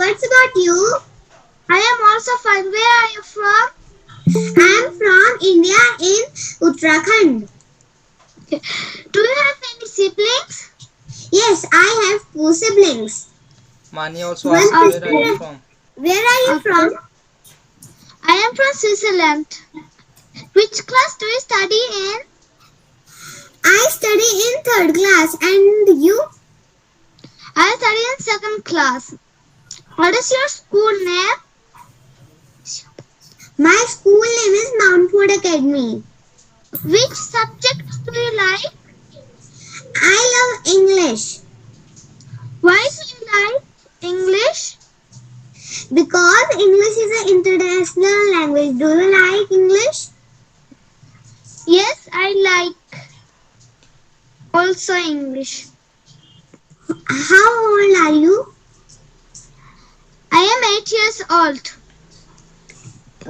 What's about you? I am also fine. Where are you from? I am from India in Uttarakhand. Okay. Do you have any siblings? Yes, I have 2 siblings. Mani also One asked, where are you sister. from? Where are you Okay. from? I am from Switzerland. Which class do you study in? I study in 3rd class. And you? I study in second class. What is your school name? My school name is Mountford Academy. Which subjects do you like? I love English Why do you like English? because English is an international language. Do you like English? Yes, I like also English. How old are you? I am 8 years old.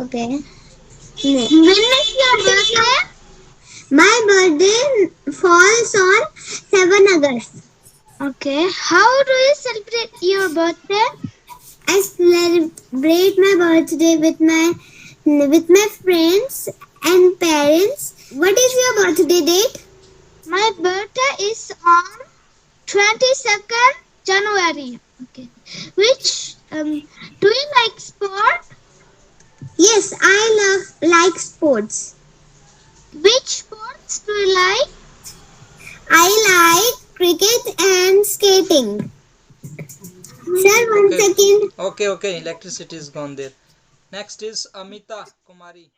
Okay. When is your birthday? My birthday falls on 7 August. Okay. How do you celebrate your birthday? I celebrate my birthday with my friends and parents. What is your birthday date? My birthday is on 22nd January. Okay. Which do you like sport? Yes, I like sports. Which sports do you like? I like cricket and skating. Sir, one Okay. second. Okay, electricity is gone there. Next is Amita Kumari.